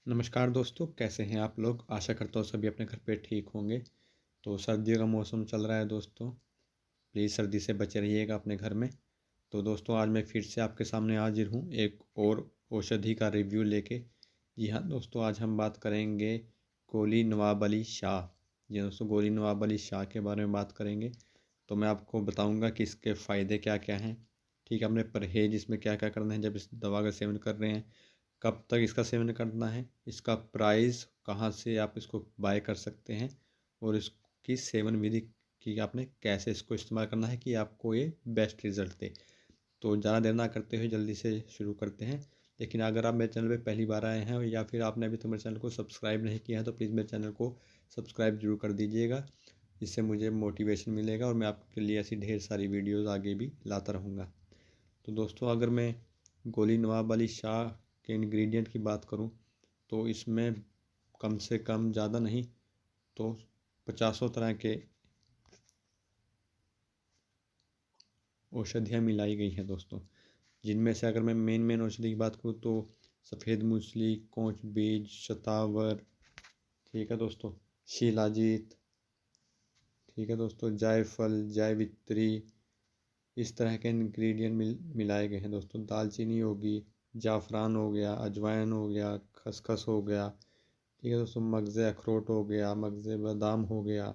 नमस्कार दोस्तों, कैसे हैं आप लोग। आशा करता हूँ सभी अपने घर पे ठीक होंगे। तो सर्दियों का मौसम चल रहा है दोस्तों, प्लीज़ सर्दी से बचे रहिएगा अपने घर में। तो दोस्तों, आज मैं फिर से आपके सामने हाजिर हूँ एक और औषधि का रिव्यू लेके। जी हाँ दोस्तों, आज हम बात करेंगे गोली नवाब अली शाह। जी हाँ दोस्तों, गोली नवाब अली शाह के बारे में बात करेंगे। तो मैं आपको बताऊँगा कि इसके फ़ायदे क्या क्या हैं। ठीक है, अपने परहेज़ इसमें क्या क्या करना है जब इस दवा का सेवन कर रहे हैं, कब तक इसका सेवन करना है, इसका प्राइस कहाँ से आप इसको बाय कर सकते हैं, और इसकी सेवन विधि कि आपने कैसे इसको इस्तेमाल करना है कि आपको ये बेस्ट रिज़ल्ट दे। तो ज़्यादा देर ना करते हुए जल्दी से शुरू करते हैं। लेकिन अगर आप मेरे चैनल पे पहली बार आए हैं या फिर आपने अभी तक मेरे चैनल को सब्सक्राइब नहीं किया है तो प्लीज़ मेरे चैनल को सब्सक्राइब जरूर कर दीजिएगा। इससे मुझे मोटिवेशन मिलेगा और मैं आपके लिए ऐसी ढेर सारी वीडियोज़ आगे भी लाता रहूँगा। तो दोस्तों, अगर मैं गोली नवाब अली शाह के इंग्रेडिएंट की बात करूं तो इसमें कम से कम ज़्यादा नहीं तो 50 तरह के औषधियाँ मिलाई गई हैं दोस्तों। जिनमें से अगर मैं मेन औषधि की बात करूं तो सफ़ेद मूसली, कोंच बीज, शतावर, ठीक है दोस्तों, शिलाजीत, ठीक है दोस्तों, जायफल, जावित्री, इस तरह के इंग्रेडिएंट मिलाए गए हैं दोस्तों। दालचीनी होगी, जाफ़रान हो गया, अजवाइन हो गया, खसखस हो गया, ठीक है दोस्तों, मगज़ अखरोट हो गया, मगज़ बादाम हो गया,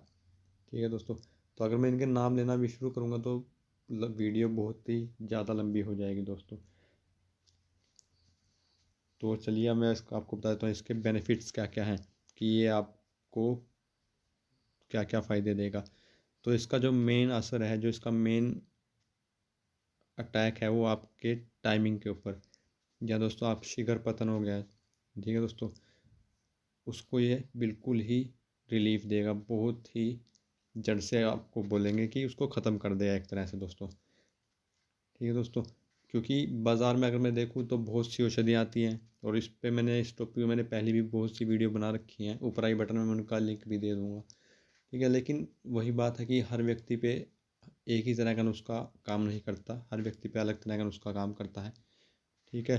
ठीक है दोस्तों। तो अगर मैं इनके नाम लेना भी शुरू करूँगा तो वीडियो बहुत ही ज़्यादा लंबी हो जाएगी दोस्तों। तो चलिए अब मैं इसका आपको बता देता हूँ इसके बेनिफिट्स क्या क्या हैं, कि ये आपको क्या क्या फ़ायदे देगा। तो इसका जो मेन असर है, जो इसका मेन अटैक है वो आपके टाइमिंग के ऊपर। या दोस्तों आप शिखर पतन हो गया, ठीक है दोस्तों, उसको ये बिल्कुल ही रिलीफ देगा, बहुत ही जड़ से आपको बोलेंगे कि उसको ख़त्म कर देगा एक तरह से दोस्तों, ठीक है दोस्तों। क्योंकि बाज़ार में अगर मैं देखूँ तो बहुत सी औषधियाँ आती हैं और इस टॉपिक में मैंने पहले भी बहुत सी वीडियो बना रखी हैं, ऊपर आई बटन में मैं उनका लिंक भी दे दूँगा, ठीक है। लेकिन वही बात है कि हर व्यक्ति पे एक ही तरह का नुस्खा काम नहीं करता, हर व्यक्ति पे अलग तरह का नुस्खा काम करता है, ठीक है।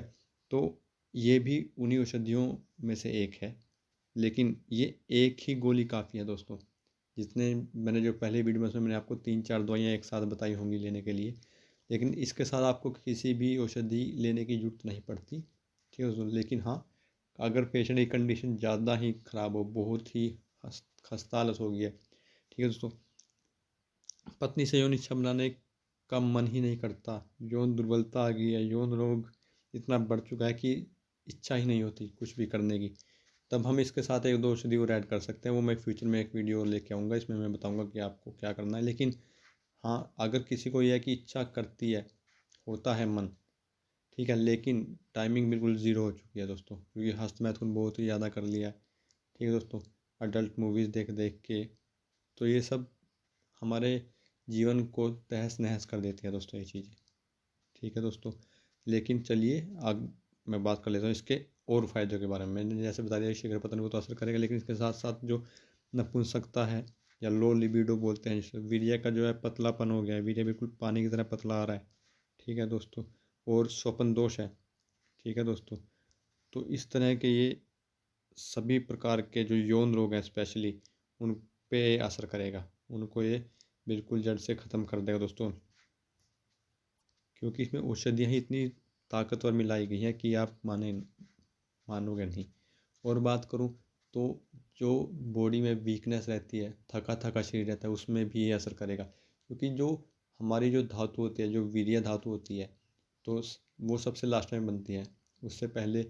तो ये भी उन्हीं औषधियों में से एक है, लेकिन ये एक ही गोली काफ़ी है दोस्तों। जितने मैंने जो पहले वीडियो में उसमें मैंने आपको 3-4 दवाइयाँ एक साथ बताई होंगी लेने के लिए, लेकिन इसके साथ आपको किसी भी औषधि लेने की ज़रूरत नहीं पड़ती, ठीक है दोस्तों। लेकिन हाँ, अगर पेशेंट की कंडीशन ज़्यादा ही ख़राब हो, बहुत ही खस्ताहालत हो गया है, ठीक है दोस्तों, पत्नी से यौन इच्छा बनाने का मन ही नहीं करता, यौन दुर्बलता आ गई है, यौन रोग इतना बढ़ चुका है कि इच्छा ही नहीं होती कुछ भी करने की, तब हम इसके साथ एक दो औषधि और ऐड कर सकते हैं। वो मैं फ्यूचर में एक वीडियो लेके आऊँगा, इसमें मैं बताऊँगा कि आपको क्या करना है। लेकिन हाँ, अगर किसी को यह है कि इच्छा करती है, होता है मन, ठीक है, लेकिन टाइमिंग बिल्कुल ज़ीरो हो चुकी है दोस्तों, क्योंकि हस्तमैथुन बहुत ही ज़्यादा कर लिया है, ठीक है दोस्तों, अडल्ट मूवीज़ देख देख के। तो ये सब हमारे जीवन को तहस नहस कर देती है दोस्तों ये चीज़ें, ठीक है दोस्तों। लेकिन चलिए अब मैं बात कर लेता हूँ इसके और फायदों के बारे में। मैंने जैसे बता दिया शीघ्र पतन को तो असर करेगा, लेकिन इसके साथ साथ जो नपुंसकता है या लो लिबिडो बोलते हैं जिसे, वीर्य का जो है पतलापन हो गया है, वीर्य बिल्कुल पानी की तरह पतला आ रहा है, ठीक है दोस्तों, और स्वपन दोष है, ठीक है दोस्तों। तो इस तरह के ये सभी प्रकार के जो यौन रोग हैं स्पेशली, उन पे असर करेगा, उनको ये बिल्कुल जड़ से ख़त्म कर देगा दोस्तों। क्योंकि इसमें औषधियाँ ही इतनी ताकतवर मिलाई गई हैं कि आप मानोगे नहीं। और बात करूँ तो जो बॉडी में वीकनेस रहती है, थका थका शरीर रहता है, उसमें भी ये असर करेगा। क्योंकि जो हमारी जो धातु होती है, जो वीर्य धातु होती है, तो वो सबसे लास्ट में बनती है। उससे पहले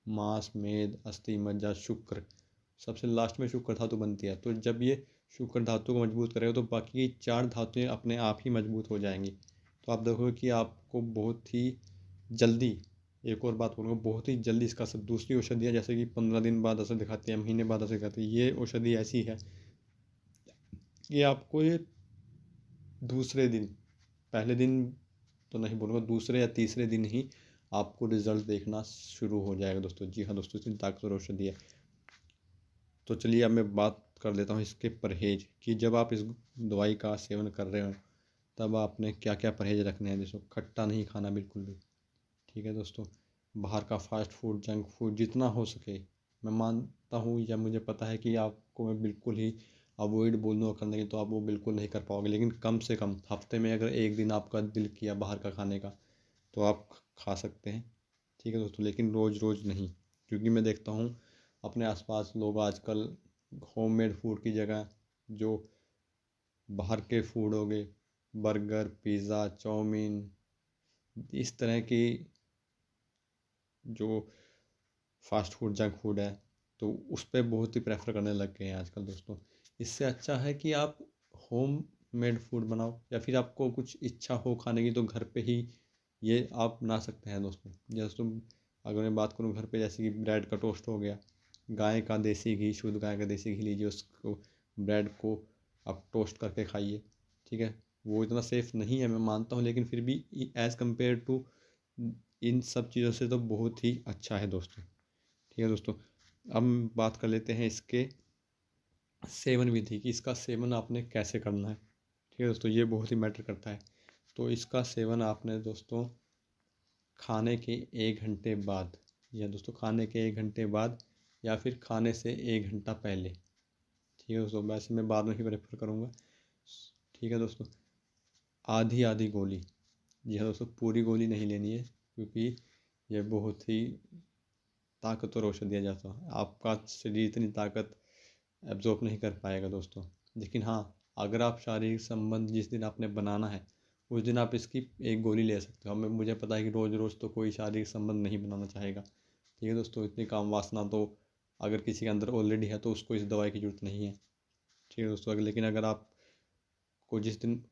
मांस, मेद, अस्थि, मज्जा, शुक्र, सबसे लास्ट में शुक्र धातु बनती है। तो जब ये शुक्र धातु को मजबूत करेगा तो बाकी की 4 धातुएं अपने आप ही मजबूत हो जाएंगी। तो आप देखोगे कि आपको बहुत ही जल्दी, एक और बात बोलूँगा, बहुत ही जल्दी इसका असर, दूसरी औषधियाँ जैसे कि 15 दिन बाद असर दिखाती है, महीने बाद असर दिखाती है, ये औषधि ऐसी है कि आपको ये दूसरे दिन, पहले दिन तो नहीं बोलूँगा, दूसरे या तीसरे दिन ही आपको रिजल्ट देखना शुरू हो जाएगा दोस्तों। जी हाँ दोस्तों, इतनी ताकतवर औषधि है। तो चलिए अब मैं बात कर लेता हूँ इसके परहेज कि जब आप इस दवाई का सेवन कर रहे हो तब आपने क्या क्या परहेज रखने हैं। जैसे खट्टा नहीं खाना बिल्कुल भी, ठीक है दोस्तों, बाहर का फास्ट फूड, जंक फूड जितना हो सके, मैं मानता हूँ या मुझे पता है कि आपको मैं बिल्कुल ही अवॉइड बोल दूँ करने की तो आप वो बिल्कुल नहीं कर पाओगे, लेकिन कम से कम हफ्ते में अगर एक दिन आपका दिल किया बाहर का खाने का तो आप खा सकते हैं। ठीक है दोस्तों, लेकिन रोज़ रोज़ नहीं, क्योंकि मैं देखता हूँ अपने आसपास लोग आजकल होममेड फूड की जगह जो बाहर के फूड हो गए, बर्गर, पिज़्ज़ा, चाउमीन, इस तरह की जो फास्ट फूड, जंक फूड है, तो उस पे बहुत ही प्रेफर करने लग गए हैं आजकल दोस्तों। इससे अच्छा है कि आप होम मेड फूड बनाओ, या फिर आपको कुछ इच्छा हो खाने की तो घर पे ही ये आप बना सकते हैं दोस्तों। जैसे तुम, अगर मैं बात करूँ घर पे, जैसे कि ब्रेड का टोस्ट हो गया, गाय का देसी घी, शुद्ध गाय का देसी घी लीजिए, उसको ब्रेड को आप टोस्ट करके खाइए। ठीक है, वो इतना सेफ़ नहीं है मैं मानता हूँ, लेकिन फिर भी एज़ कम्पेयर टू इन सब चीज़ों से तो बहुत ही अच्छा है दोस्तों। ठीक है दोस्तों, अब बात कर लेते हैं इसके सेवन विधि की, इसका सेवन आपने कैसे करना है। ठीक है दोस्तों, ये बहुत ही मैटर करता है। तो इसका सेवन आपने दोस्तों खाने के 1 घंटे बाद, या दोस्तों खाने के 1 घंटे बाद, या फिर खाने से 1 घंटा पहले। ठीक है दोस्तों, वैसे मैं बाद में ही प्रेफर करूँगा। ठीक है दोस्तों, आधी आधी गोली, जी हाँ दोस्तों, पूरी गोली नहीं लेनी है, क्योंकि ये बहुत ही ताकतवर औषधि दिया जाता है, आपका शरीर इतनी ताकत एब्जॉर्ब नहीं कर पाएगा दोस्तों। लेकिन हाँ, अगर आप शारीरिक संबंध जिस दिन आपने बनाना है उस दिन आप इसकी एक गोली ले सकते हो। हमें मुझे पता है कि रोज़ रोज़ तो कोई शारीरिक संबंध नहीं बनाना चाहेगा। ठीक है दोस्तों, इतनी काम वासना तो अगर किसी के अंदर ऑलरेडी है तो उसको इस दवाई की ज़रूरत नहीं है। ठीक है दोस्तों, लेकिन अगर आपको जिस दिन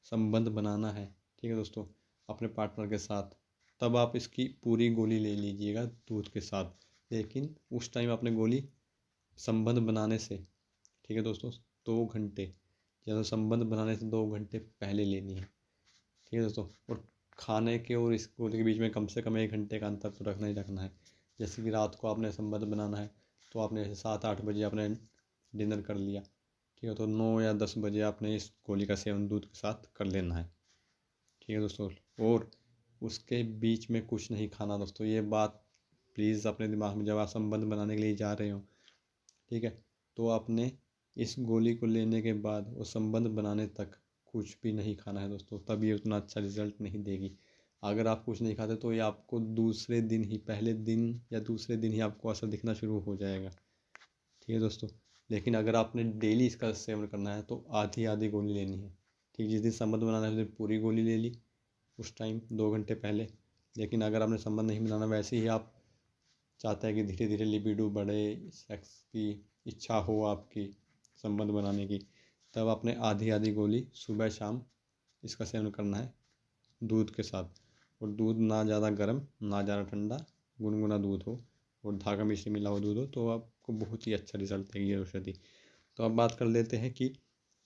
संबंध बनाना है, ठीक है दोस्तों, अपने पार्टनर के साथ, तब आप इसकी पूरी गोली ले लीजिएगा दूध के साथ। लेकिन उस टाइम आपने गोली संबंध बनाने से, ठीक है दोस्तों, 2 घंटे, या तो संबंध बनाने से 2 घंटे पहले लेनी है। ठीक है दोस्तों, और खाने के और इस गोली के बीच में कम से कम 1 घंटे का अंतर तो रखना ही रखना है। जैसे कि रात को आपने संबंध बनाना है तो आपने जैसे 7-8 बजे आपने डिनर कर लिया, ठीक है, तो 9 या 10 बजे आपने इस गोली का सेवन दूध के साथ कर लेना है। ठीक है दोस्तों, और उसके बीच में कुछ नहीं खाना दोस्तों। ये बात प्लीज़ अपने दिमाग में, जब आप संबंध बनाने के लिए जा रहे हो, ठीक है, तो आपने इस गोली को लेने के बाद और संबंध बनाने तक कुछ भी नहीं खाना है दोस्तों, तब ये उतना अच्छा रिजल्ट नहीं देगी। अगर आप कुछ नहीं खाते तो ये आपको दूसरे दिन ही, पहले दिन या दूसरे दिन ही आपको असर दिखना शुरू हो जाएगा। ठीक है दोस्तों, लेकिन अगर आपने डेली इसका सेवन करना है तो आधी आधी गोली लेनी है। ठीक, जिस दिन संबंध बनाना है उस दिन पूरी गोली ले ली, उस टाइम 2 घंटे पहले। लेकिन अगर आपने संबंध नहीं बनाना, वैसे ही आप चाहते हैं कि धीरे धीरे लिबिडो बढ़े, सेक्स की इच्छा हो आपकी संबंध बनाने की, तब आपने आधी आधी गोली सुबह शाम इसका सेवन करना है दूध के साथ। और दूध ना ज़्यादा गर्म ना ज़्यादा ठंडा, गुनगुना दूध हो और धागा मिश्री मिला हुआ दूध हो, तो आपको बहुत ही अच्छा रिजल्ट देगी ये औषधि। तो अब बात कर लेते हैं कि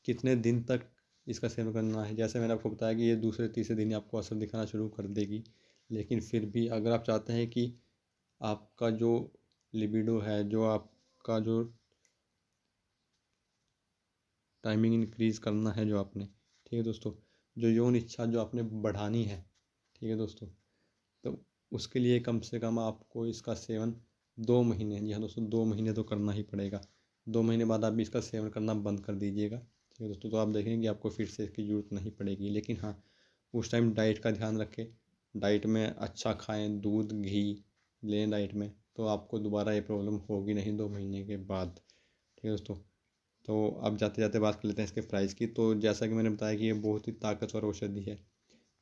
कितने दिन तक इसका सेवन करना है। जैसे मैंने आपको बताया कि ये दूसरे तीसरे दिन ही आपको असर दिखाना शुरू कर देगी, लेकिन फिर भी अगर आप चाहते हैं कि आपका जो लिबिडो है, जो आपका जो टाइमिंग इंक्रीज़ करना है जो आपने, ठीक है दोस्तों, जो यौन इच्छा जो आपने बढ़ानी है, ठीक है दोस्तों, तो उसके लिए कम से कम आपको इसका सेवन 2 महीने, जी हाँ दोस्तों, 2 महीने तो करना ही पड़ेगा। 2 महीने बाद आप इसका सेवन करना बंद कर दीजिएगा। ठीक है दोस्तों, तो आप देखेंगे आपको फिर से इसकी ज़रूरत नहीं पड़ेगी। लेकिन हाँ, उस टाइम डाइट का ध्यान रखें, डाइट में अच्छा खाएँ, दूध घी लें डाइट में, तो आपको दोबारा ये प्रॉब्लम होगी नहीं 2 महीने के बाद। ठीक है दोस्तों, तो अब जाते जाते बात कर लेते हैं इसके प्राइस की। तो जैसा कि मैंने बताया कि ये बहुत ही ताकतवर औषधि है,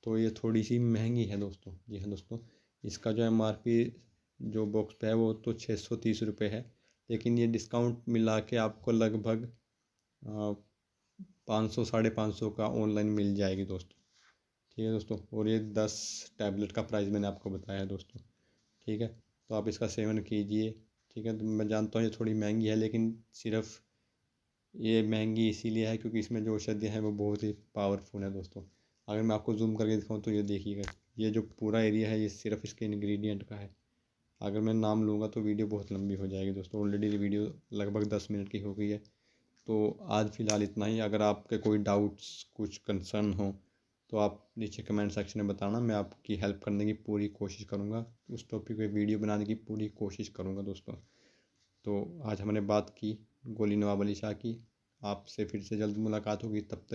तो ये थोड़ी सी महंगी है दोस्तों। जी हाँ दोस्तों, इसका जो MRP जो बॉक्स पे है वो तो 630 रुपये है, लेकिन ये डिस्काउंट मिला के आपको लगभग 500 550 का ऑनलाइन मिल जाएगी दोस्तों। ठीक है दोस्तों, और ये 10 टैबलेट का प्राइस मैंने आपको बताया दोस्तों। ठीक है, तो आप इसका सेवन कीजिए। ठीक है, तो मैं जानता हूँ ये थोड़ी महंगी है, लेकिन सिर्फ ये महंगी इसीलिए है क्योंकि इसमें जो औषधियाँ हैं वो बहुत ही पावरफुल है दोस्तों। अगर मैं आपको जूम करके दिखाऊँ तो ये देखिएगा, ये जो पूरा एरिया है ये सिर्फ इसके इंग्रेडिएंट का है। अगर मैं नाम लूँगा तो वीडियो बहुत लंबी हो जाएगी दोस्तों। ऑलरेडी वीडियो लगभग 10 मिनट की हो गई है। तो आज फ़िलहाल इतना ही। अगर आपके कोई डाउट्स, कुछ कंसर्न हो तो आप नीचे कमेंट सेक्शन में बताना, मैं आपकी हेल्प करने की पूरी कोशिश करूँगा, उस टॉपिक पे वीडियो बनाने की पूरी कोशिश करूँगा दोस्तों। तो आज हमने बात की गोली नवाब अली शाह की। आपसे फिर से जल्द मुलाकात होगी, तब तक